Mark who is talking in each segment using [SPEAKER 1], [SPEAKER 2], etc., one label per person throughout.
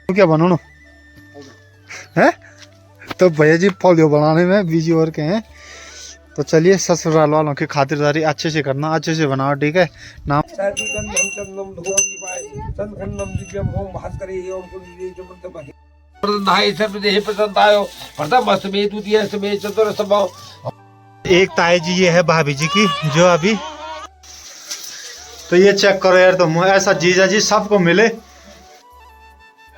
[SPEAKER 1] क्या बनाना है? तो भैया जी पोलियो बनाने में बिजी और के हैं। तो चलिए ससुराल वालों की खातिरदारी अच्छे से करना, अच्छे से बनाओ, ठीक है। नाम एक ताई जी ये है भाभी जी की जो अभी, तो ये चेक करो यार, तुम ऐसा जीजा जी सबको मिले।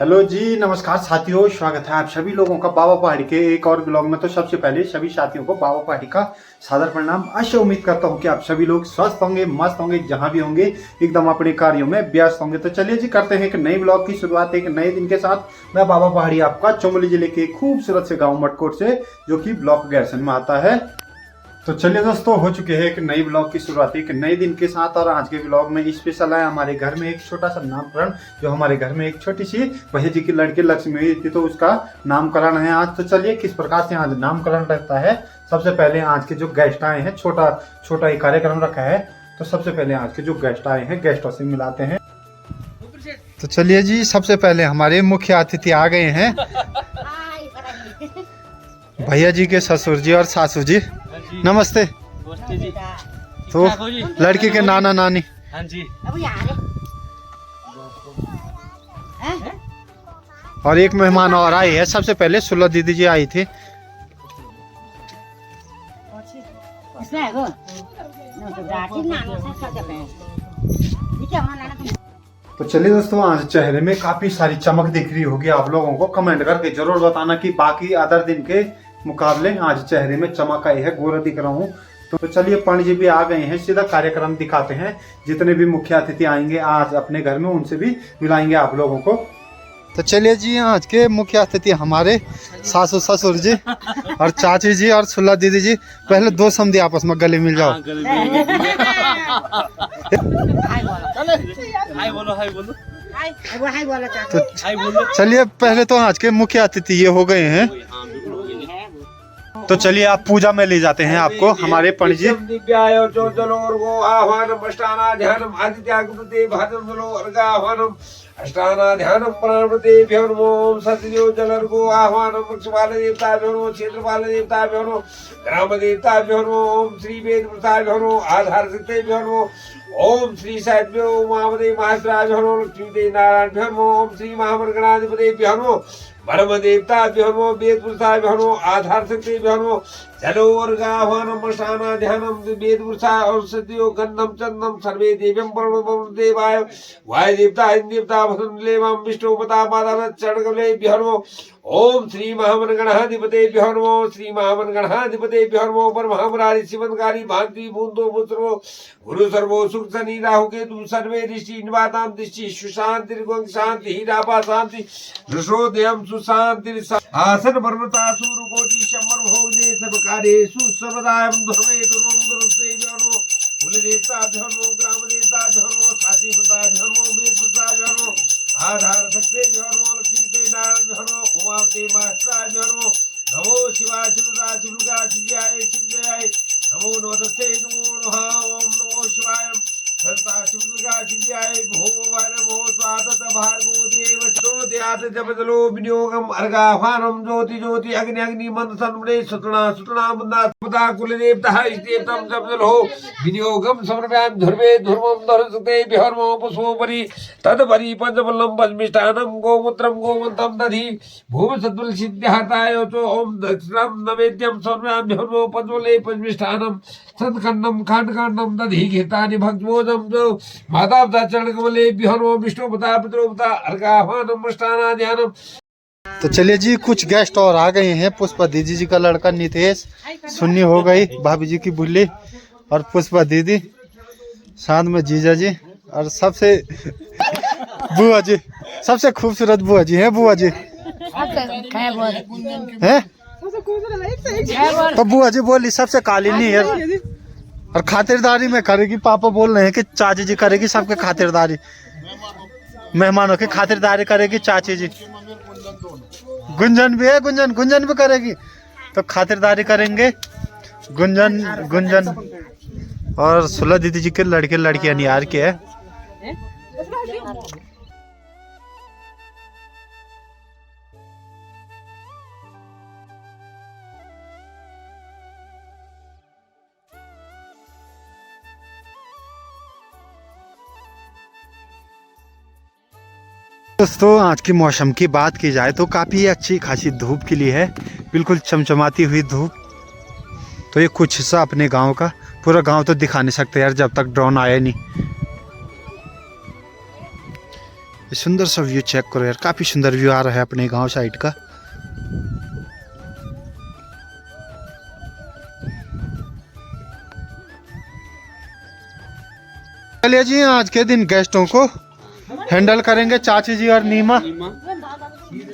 [SPEAKER 1] हेलो जी, नमस्कार साथियों, स्वागत है आप सभी लोगों का बाबा पहाड़ी के एक और ब्लॉग में। तो सबसे पहले सभी साथियों को बाबा पहाड़ी का सादर प्रणाम। आशा उम्मीद करता हूँ कि आप सभी लोग स्वस्थ होंगे, मस्त होंगे, जहां भी होंगे एकदम अपने कार्यों में व्यस्त होंगे। तो चलिए जी करते हैं एक नई ब्लॉग की शुरुआत एक नए दिन के साथ। मैं बाबा पहाड़ी आपका चमोली जिले के खूबसूरत से गाँव मटकोट से, जो की ब्लॉक गैरसन में आता है। तो चलिए दोस्तों, हो चुके हैं एक नई ब्लॉग की शुरुआत एक नए दिन के साथ। और आज के ब्लॉग में स्पेशल है हमारे घर में एक छोटा सा नामकरण, जो हमारे घर में एक छोटी सी भैया जी की लड़की लक्ष्मी हुई थी, तो उसका नामकरण है आज। तो चलिए किस प्रकार से आज नामकरण रहता है। सबसे पहले आज के जो गेस्ट आए हैं, छोटा ही कार्यक्रम रखा है। तो सबसे पहले आज के जो गेस्ट आए हैं, गेस्टों से मिलाते हैं। तो चलिए जी, सबसे पहले हमारे मुख्य अतिथि आ गए हैं, भैया जी के ससुर जी और सासू जी। नमस्ते जी। तो लड़की के नाना नानी। हाँ जी। और एक मेहमान और आए हैं। सबसे पहले सुलह दीदी जी आई थी। तो चलिए दोस्तों, आज चेहरे में काफी सारी चमक दिख रही होगी आप लोगों को। कमेंट करके जरूर बताना कि बाकी अदर दिन के मुकाबले आज चेहरे में चमक आई है, गोरा दिख रहा हूँ। तो चलिए पंडित जी भी आ गए हैं, सीधा कार्यक्रम दिखाते हैं। जितने भी मुख्य अतिथि आएंगे आज अपने घर में, उनसे भी मिलाएंगे आप लोगों को। तो चलिए जी, आज के मुख्य अतिथि हमारे सासू ससुर जी और चाची जी और सुल्ला दीदी जी। पहले दो समझे आपस में गले मिल जाओ। तो चलिए पहले तो आज के मुख्य अतिथि ये हो गए हैं। तो चलिए आप पूजा में ले जाते हैं आपको हमारे पंडित जी।
[SPEAKER 2] अष्टाना ध्यानम प्राणपतेभ्यो नमो। सतयो जलर्गो आह्वानम वृक्षपाल देवताभ्यो नमो। क्षेत्रपाल देवताभ्यो नमो। ग्राम देवताभ्यो नमो। ओम श्री वेद वृताभ्यो नमो। आधार शक्तिभ्यो नमो। ओम श्री साध्यो महामदे महाश्राभ्यो नमो। लक्ष्मीदेवी नारायणभ्यो नमो। ओम श्री महामर्गणाधिपतेभ्यो नमो। परम देवताभ्यो नमो। वेद पुरुषाभ्यो नमो। आधार शक्तिभ्यो नमो। जलोर्गाह्वानम अष्टाना ध्यानम वेद पुरुषा औषधियो गन्धम चंदम सर्वे देव्यम परम देवाय वाय देवता देवता भसुलेवां विष्णुपता पादा चरणकमलेभ्यो नमो। ओम श्री महामनगणाधिपतेभ्यो नमो। श्री महामनगणाधिपतेभ्यो नमो। परमहंसरारि शिवनकारी भांति बूंदो पुत्रो गुरु सर्वो सुख शनि राहु केतु सर्वे दृष्टि निवातां दृष्टि सुशांति निर्गुण शांति हीरापा शांति दृशोदयम सुशांति आसन पर्वता सूर्य कोटि शंबर भोगने सब कार्येषु सर्वदायं धर्मे दुर्वं दुर्सेव्यो नमो। कुल देवता धर्मो ग्राम देवता धर्मो छाती पिता धर्मो वेद पिता धर्मो आधार शक्ति धर्मो लक्ष्मी ते नारायण धर्मो उमावती मात्रा धर्मो। नमो शिवाय शिवदा शिवगा शिवजय शिवजय नमो नमस्ते नमो नमः। ओम नमो शिवाय सत्ता शिवगा शिवजय भो भो स्वादत भार्गो देव चो देयात जपदलो विनियोगम अर्घाह्वानम ज्योति ज्योति अग्नि अग्नि मंत्र सन्मणे सुतना सुतना बुंदा बुदा कुल देवता इष्टेतम जपदलो विनियोगम समर्पयामि धर्मे धर्मम धरसते बिहर्मो पुष्पोपरि तदपरि पंचबलम पद्मिष्ठानम गोमूत्रम गोमंतम दधि भूम सद्वल सिद्ध्यर्थाय चो ओम दक्षिणम नवेद्यम समर्पयामि धर्मो पंचबले पद्मिष्ठानम सत्खंडम खांडकांडम दधि घृतानि भक्तभोजम जो माता पिता चरण कमले बिहर्मो विष्णु पिता पितृपिता अर्घाह्वानम अष्टाना ध्यानम।
[SPEAKER 1] तो चलिए जी, कुछ गेस्ट और आ गए हैं। पुष्पा दीदी जी का लड़का नितेश, सुन्नी हो गई भाभी जी की बुल्ली और पुष्पा दीदी, साथ में जीजा जी और सबसे बुआ जी, सबसे खूबसूरत बुआ जी हैं। बुआ जी हैं तो बुआ जी बोली सबसे काली नहीं है और खातिरदारी में करेगी। पापा बोल रहे हैं कि चाची जी करेगी सबके खातिरदारी, मेहमानों की खातिरदारी करेगी चाची जी। गुंजन भी है, गुंजन भी करेगी, तो खातिरदारी करेंगे। गुंजन गुंजन और सुलह दीदी जी के लड़के लड़कियां निहार के है। दोस्तों आज के मौसम की बात की जाए तो काफ़ी अच्छी खासी धूप खिली है, बिल्कुल चमचमाती हुई धूप। तो ये कुछ हिस्सा अपने गांव का, पूरा गांव तो दिखा नहीं सकते यार जब तक ड्रोन आया नहीं। ये सुंदर सा व्यू चेक करो यार, काफ़ी सुंदर व्यू आ रहा है अपने गांव साइड का। चलिए जी आज के दिन गेस्टों को हैंडल करेंगे चाची जी और नीमा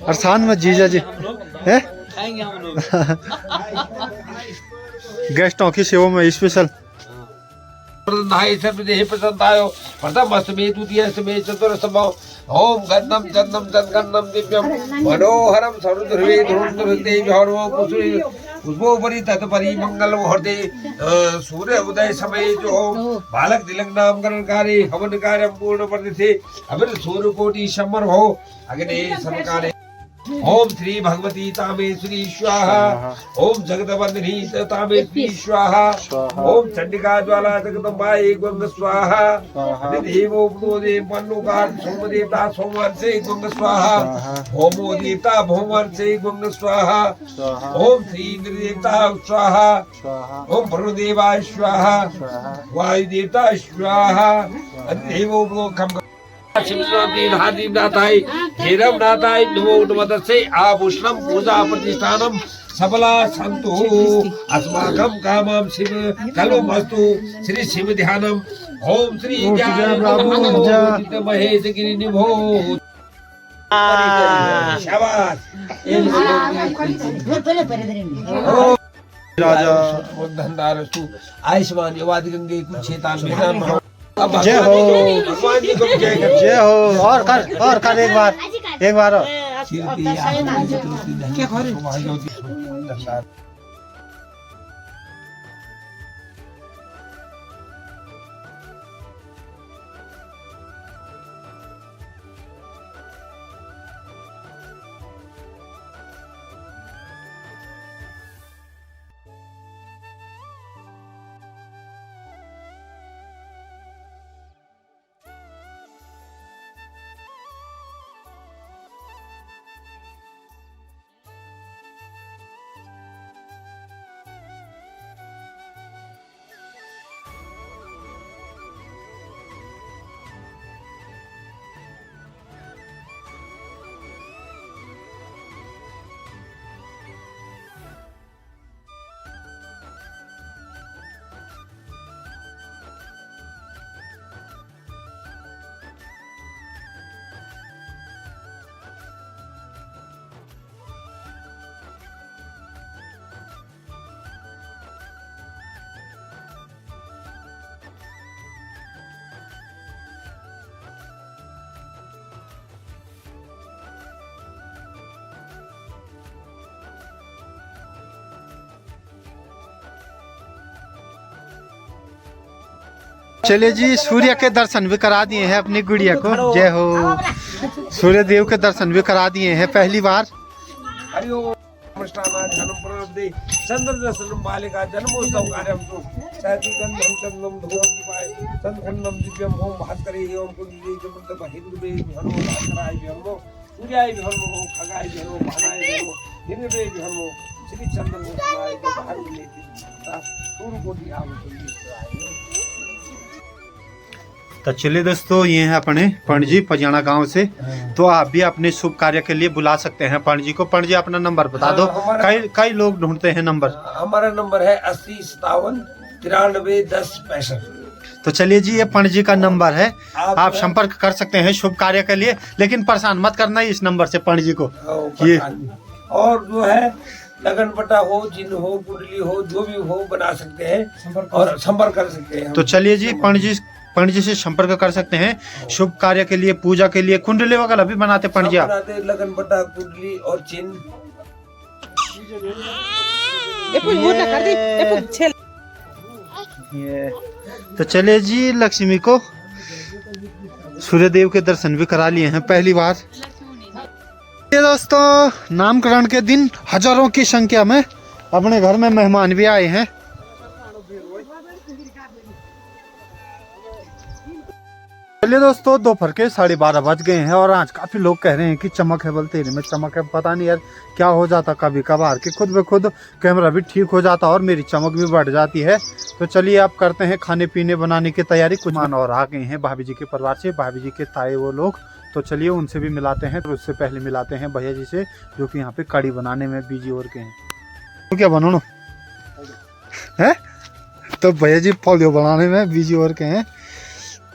[SPEAKER 1] और साथ में जीजा जी है गेस्टों की सेवा में स्पेशल।
[SPEAKER 2] प्रथम अष्टमी द्वितीय अष्टमी चतुर्थम ओम गन्नम चंदम चंदन्नम दिव्यम मनोहरम सर्वधर्वे धुरुंधरुते विहरो पुष्पोपरि तत्परि मंगल मुहूर्ते सूर्य उदय समय जो बालक तिलक नामकरण कार्य हवन कार्य पूर्ण वर्तिते अभिर सूर्य कोटि समर्भो अग्ने सर्वकाले ओम श्री भगवती तामेश्वरी स्वाहा ओम जगदवंदिनी तामेश्वरी स्वाहा ओम चंडिका ज्वाला जगदम्बाये गंग स्वाहा देवो देव मन्नुकार सोमदेवता सोमवार से गंग स्वाहा भौमो देवता भौमवार से गंग स्वाहा ओम श्री इंद्र देवता स्वाहा ओम वरुणदेवा स्वाहा वायु देवता स्वाहा देवो खम नाथाय नमो नमः आभूषणम पूजा प्रतिष्ठानम सबला संतु अस्माकं कामं शिव कलमस्तु श्री शिव ध्यानम ओम श्री महेश गिरि निभो शाबाश राजा धनदारस्तु आयुष्मान युवादि गंगे कुक्षेतान
[SPEAKER 1] जय हो भगवान जी को जय हो। और कर एक बार और। चलिए जी सूर्य के दर्शन भी करा दिए हैं अपनी गुड़िया को। जय हो। सूर्य देव के दर्शन भी करा दिए हैं पहली बार। चंद्र दर्शनम बालिका जन्मोत्सव कार्यम तो सहतिगंधम चंदम धूपदीपाय संखंडम दिव्यम ओम भास्करे ओम कुंडली जमंत हिंदुबे विहरो भास्कराय विहरो सूर्याय विहरो खगाय विहरो भानाय विहरो हिंदुबे विहरो श्री चंद्र दर्शनाय जो बाहर लेती सूर्य कोटि आवतुंदी। तो चलिए दोस्तों ये है अपने पणजी पजाना गांव से। तो आप भी अपने शुभ कार्य के लिए बुला सकते हैं पणजी को। पणजी अपना नंबर बता दो। कई लोग ढूंढते हैं नंबर।
[SPEAKER 2] हमारा नंबर है 8057931065।
[SPEAKER 1] तो चलिए जी ये पणजी का नंबर है, आप संपर्क कर सकते हैं शुभ कार्य के लिए। लेकिन परेशान मत करना इस नंबर से पणजी को। ये
[SPEAKER 2] और जो है लगन पट्टा हो, जिन हो, कुंडली हो, जो भी हो बना सकते हैं और संपर्क कर सकते हैं।
[SPEAKER 1] तो चलिए जी पणजी से संपर्क कर सकते हैं शुभ कार्य के लिए, पूजा के लिए। कुंडली वगैरह भी बनाते पणजी,
[SPEAKER 2] लगन पट्टा, कुंडली और चिन्ह।
[SPEAKER 1] ये तो चलिए जी, लक्ष्मी को सूर्यदेव के दर्शन भी करा लिए हैं पहली बार। ये दोस्तों, नामकरण के दिन हजारों की संख्या में अपने घर में मेहमान भी आए हैं। चलिए दोस्तों, दोपहर के 12:30 बज गए हैं और आज काफी लोग कह रहे हैं कि चमक है, बलतेरे में चमक है। पता नहीं यार क्या हो जाता कभी कभार कि खुद ब खुद कैमरा भी ठीक हो जाता और मेरी चमक भी बढ़ जाती है। तो चलिए आप करते हैं खाने पीने बनाने की तैयारी। कुछ मान और आ गए हैं भाभी जी के परिवार से, भाभी जी के ताए वो लोग। तो चलिए उनसे भी मिलाते हैं। तो उससे पहले मिलाते हैं भैया जी से, जो कि यहाँ पे कड़ी बनाने में बिजी और के हैं। तो क्या बनाना है? तो भैया जी पोलियो बनाने में बिजी और के हैं।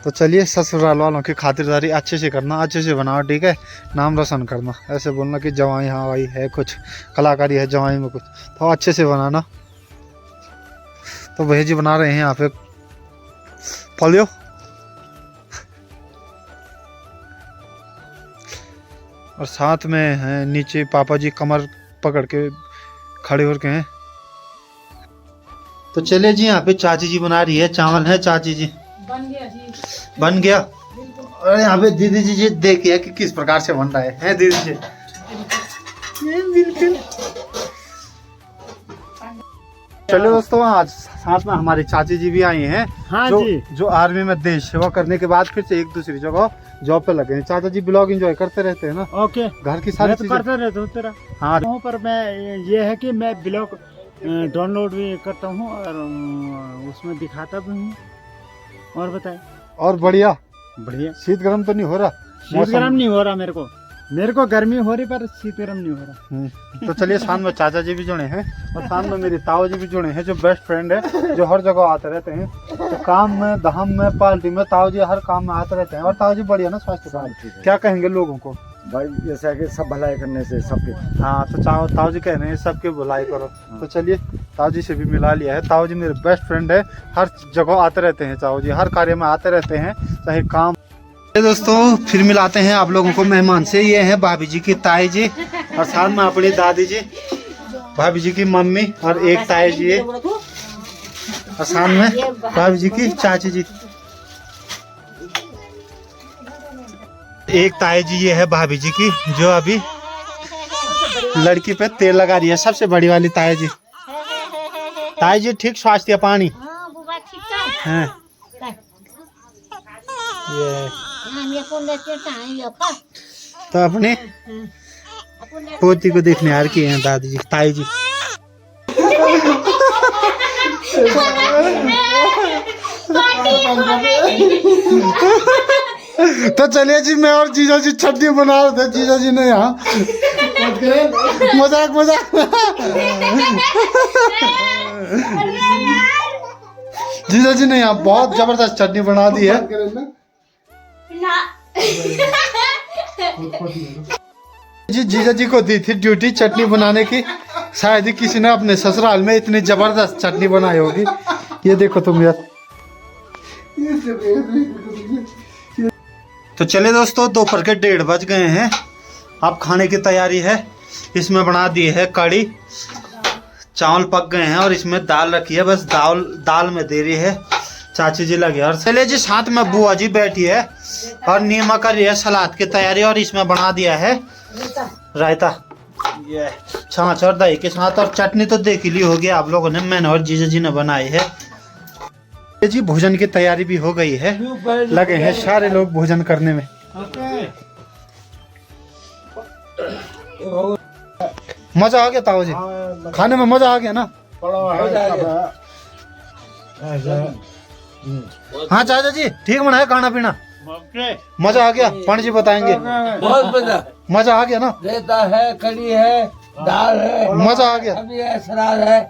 [SPEAKER 1] तो चलिए, ससुराल वालों की खातिरदारी अच्छे से करना, अच्छे से बनाओ, ठीक है? नाम रोशन करना, ऐसे बोलना कि जवाई हाँ भाई है, कुछ कलाकारी है जवाई में कुछ, तो अच्छे से बनाना। तो भैया जी बना रहे हैं यहाँ पे पोलियो। और साथ में है नीचे पापा जी कमर पकड़ के खड़े हो के हैं। तो चलिए जी, यहाँ पे चाची जी बना रही है, चावल है चाची जी।
[SPEAKER 3] बन गया जी।
[SPEAKER 1] बन गया। और यहाँ पे दीदी जी देखिए कि किस प्रकार से बन रहा है दीदी जी। बिल्कुल। चलो दोस्तों, आज साथ में हमारे चाची जी भी आई हैं।
[SPEAKER 4] हाँ
[SPEAKER 1] जो आर्मी में देश सेवा करने के बाद फिर से एक दूसरी जगह जॉब पे लगे हैं। चाचा जी ब्लॉग एंजॉय करते रहते हैं ना?
[SPEAKER 4] ओके,
[SPEAKER 1] घर की सारी चीजें
[SPEAKER 4] करता रहता हूँ तेरा।
[SPEAKER 1] हाँ,
[SPEAKER 4] वहाँ पर मैं ये है कि मैं ब्लॉग डाउनलोड भी करता हूँ और उसमें दिखाता भी हूँ। और बताए?
[SPEAKER 1] और बढ़िया
[SPEAKER 4] बढ़िया।
[SPEAKER 1] शीत गर्म तो नहीं हो रहा?
[SPEAKER 4] शीत गर्म नहीं हो रहा मेरे को गर्मी हो रही पर शीत गर्म नहीं हो रहा।
[SPEAKER 1] तो चलिए, साथ में चाचा जी भी जुड़े हैं और साथ में मेरी ताऊ जी भी जुड़े हैं, जो बेस्ट फ्रेंड है, जो हर जगह आते रहते हैं। तो काम में, धाम में, पार्टी में ताऊ जी हर काम में आते रहते हैं। और ताऊ जी बढ़िया ना स्वास्थ्य का? क्या कहेंगे लोगों को?
[SPEAKER 4] भाई जैसा है कि सब भलाई करने से सबके।
[SPEAKER 1] हाँ, तो ताऊ जी कह रहे हैं सबके भलाई करो। तो चलिए, ताऊ जी से भी मिला लिया है। ताऊ जी मेरे बेस्ट फ्रेंड है, हर जगह आते रहते हैं ताऊ जी, हर कार्य में आते रहते हैं, चाहे काम। दोस्तों, फिर मिलाते हैं आप लोगों को मेहमान से। ये है भाभी जी की ताई जी और साथ में अपनी दादी जी, भाभी जी की मम्मी और एक ताई जी है और साथ में भाभी जी की चाची जी। एक ताई जी ये है भाभी जी की, जो अभी लड़की पे तेल लगा रही है। सबसे बड़ी वाली ताई जी। ताई जी ठीक स्वास्थ्य पानी है। ये तो अपने पोती को देखने आ रही हैं दादी जी, ताई जी। तो चलिए जी, मैं और जीजा जी चटनी बना रहे थे, जीजा जी ने यहाँ मजाक जीजा जी ने यहाँ बहुत जबरदस्त चटनी बना दी है। जी जीजा जी को दी थी ड्यूटी चटनी बनाने की। शायद ही किसी ने अपने ससुराल में इतनी जबरदस्त चटनी बनाई होगी। ये देखो तुम यार। तो चले दोस्तों, दोपहर के 1:30 बज गए हैं। अब खाने की तैयारी है। इसमें बना दी है कड़ी, चावल पक गए हैं और इसमें दाल रखी है। बस दाल में दे रही है चाची जी लगे। और चले जी, साथ में बुआ जी बैठी है और नीमा कर रही है सलाद की तैयारी। और इसमें बना दिया है रायता, ये छाछ और दही के साथ। और चटनी तो देख ली होगी आप लोगों ने, मैंने और जीजा जी ने बनाई है। जी भोजन की तैयारी भी हो गई है, लगे हैं सारे लोग भोजन करने में। मजा आ गया ताऊ जी, खाने में मजा आ गया ना? हाँ चाचा जी, ठीक बनाया खाना पीना? मजा आ गया? पंडित जी बताएंगे।
[SPEAKER 2] बहुत
[SPEAKER 1] मजा आ गया ना?
[SPEAKER 2] रहता है, कड़ी है, दाल है,
[SPEAKER 1] मजा आ गया।
[SPEAKER 2] अभी है, सलाद है।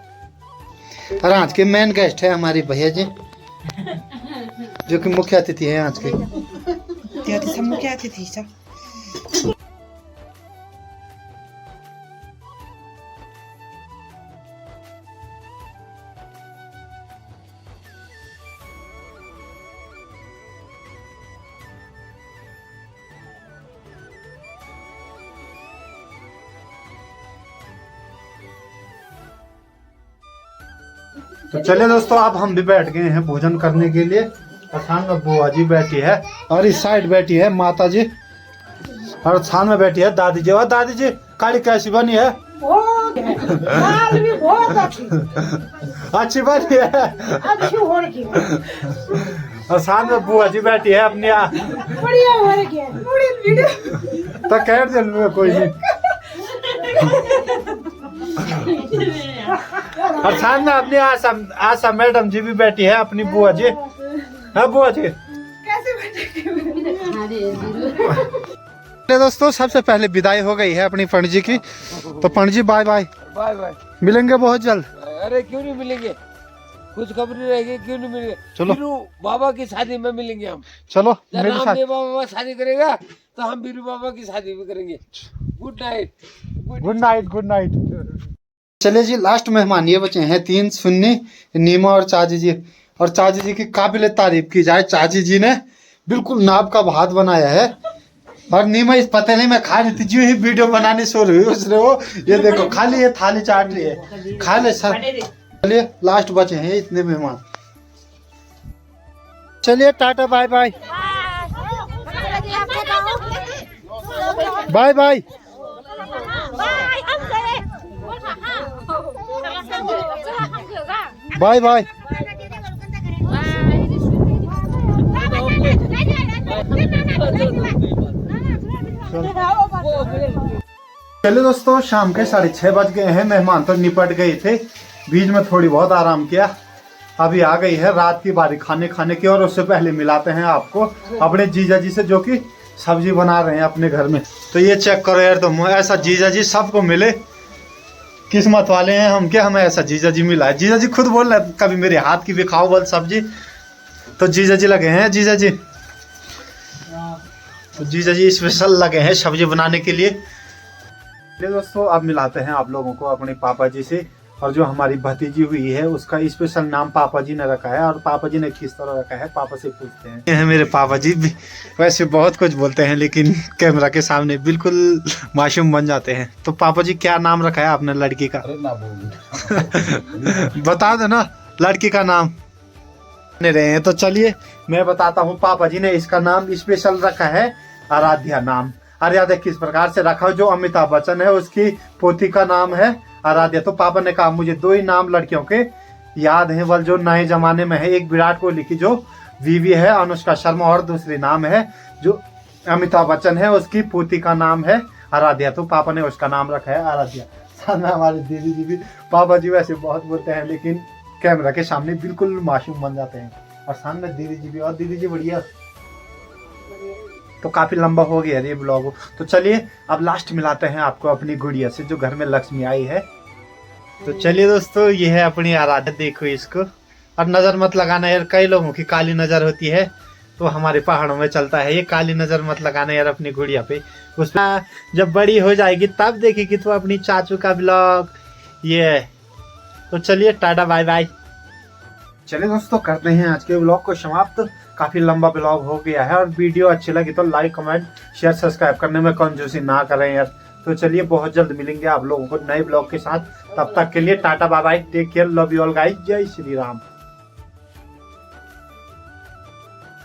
[SPEAKER 1] और आज के मेन गेस्ट है हमारी भैया जी, जो कि मुख्य अतिथि है आज के।
[SPEAKER 3] मुख्य अतिथि
[SPEAKER 1] तो चलिए दोस्तों, अब हम भी बैठ गए हैं भोजन करने के लिए। और सामने बुआ जी बैठी है और इस साइड बैठी है माता जी और सामने बैठी है दादी जी। और दादी जी कड़ी कैसी बनी है?
[SPEAKER 3] दाल भी बहुत
[SPEAKER 1] अच्छी बनी है।
[SPEAKER 3] अच्छी हो रही है,
[SPEAKER 1] और सामने बुआ जी बैठी है अपनी
[SPEAKER 3] बढ़िया हो रही है।
[SPEAKER 1] तो कह दे कोई नहीं। और सामने अपनी आशा मैडम जी भी बैठी है अपनी बुआ जी। हाँ बुआ जी। दोस्तों सबसे पहले विदाई हो गई है अपनी पंडित जी की। तो Pandit ji bye bye.
[SPEAKER 2] Bye bye.
[SPEAKER 1] मिलेंगे बहुत जल्द।
[SPEAKER 2] अरे क्यों नहीं मिलेंगे, कुछ खबर रहेगी, क्यों नहीं मिलेंगे।
[SPEAKER 1] चलो
[SPEAKER 2] बीरू बाबा की शादी में मिलेंगे हम।
[SPEAKER 1] चलो
[SPEAKER 2] जब
[SPEAKER 1] मेरे साथ।
[SPEAKER 2] रामदेव बाबा शादी करेगा तो हम बीरू बाबा की शादी भी करेंगे। Good night.
[SPEAKER 1] Good night good night. चलिए जी, लास्ट मेहमान ये बचे हैं 3 सुन्नी, नीमा और चाची जी। और चाची जी की काबिल तारीफ की जाए, चाची जी ने बिल्कुल नाप का भात बनाया है। और नीमा इस पता नहीं मैं खा रही थी, जो ही वीडियो बनाने सो रही हूँ उसने वो ये देखो खाली ये थाली चाट ली है, खा ले सर। चलिए लास्ट बचे हैं इतने मेहमान। चलिए tata bye bye. Bye bye. Bye bye. चलिए दोस्तों, शाम के 6:30 बज गए हैं। मेहमान तो निपट गए थे, बीच में थोड़ी बहुत आराम किया। अभी आ गई है रात की बारी खाने की। और उससे पहले मिलाते हैं आपको अपने जीजा जी से, जो कि सब्जी बना रहे हैं अपने घर में। तो ये चेक करो यार, तो ऐसा जीजा जी सबको मिले, किस्मत वाले हैं हम क्या, हमें ऐसा जीजा जी मिला है। जीजा जी खुद बोल रहे कभी मेरे हाथ की भी खाओ बोल सब्जी। तो जीजा जी लगे हैं, जीजा जी तो जीजा जी स्पेशल लगे हैं सब्जी बनाने के लिए। दोस्तों अब मिलाते हैं आप लोगों को अपने पापा जी से। और जो हमारी भतीजी हुई है उसका स्पेशल नाम पापा जी ने रखा है। और पापा जी ने किस तरह रखा है पापा से पूछते हैं। ये है मेरे पापा जी भी, वैसे बहुत कुछ बोलते हैं लेकिन कैमरा के सामने बिल्कुल मासूम बन जाते हैं। तो पापा जी क्या नाम रखा है आपने लड़की का? बता दो ना लड़की का नाम रहे हैं। तो चलिए मैं बताता हूँ, पापा जी ने इसका नाम स्पेशल रखा है आराध्या नाम। आराध्या किस प्रकार से रखा हो, जो अमिताभ बच्चन है उसकी पोती का नाम है आराध्या। तो पापा ने कहा मुझे 2 ही नाम लड़कियों के याद हैं, वल जो नए जमाने में है। एक विराट कोहली की जो बीवी है अनुष्का शर्मा, और दूसरी नाम है जो अमिताभ बच्चन है उसकी पोती का नाम है आराध्या। तो पापा ने उसका नाम रखा है आराध्या। सामने हमारे दीदी जी भी, पापा जी वैसे बहुत बोलते हैं लेकिन कैमरा के सामने बिल्कुल मासूम बन जाते हैं। और सामने दीदी जी भी, और दीदी जी बढ़िया। तो काफी लंबा हो गया ये ब्लॉग। तो चलिए अब लास्ट मिलाते हैं आपको अपनी गुड़िया से, जो घर में लक्ष्मी आई है। तो चलिए दोस्तों, ये है अपनी आराध्या, देखो इसको। और नजर मत लगाना यार, कई लोगों की काली नजर होती है, तो हमारे पहाड़ों में चलता है ये, काली नजर मत लगाना यार अपनी गुड़िया पे। उसमें जब बड़ी हो जाएगी तब देखेगी तो अपनी चाचू का ब्लॉग ये है। तो चलिए टाटा बाय बाय। चलिए दोस्तों करते हैं आज के ब्लॉग को समाप्त। काफी लंबा ब्लॉग हो गया है। और वीडियो अच्छी लगी तो लाइक कमेंट शेयर सब्सक्राइब करने में कंजूसी ना करें यार। तो चलिए बहुत जल्द मिलेंगे आप लोगों को नए ब्लॉग के साथ। तब तक के लिए tata bye bye, take care, love you all guys, जय श्री राम।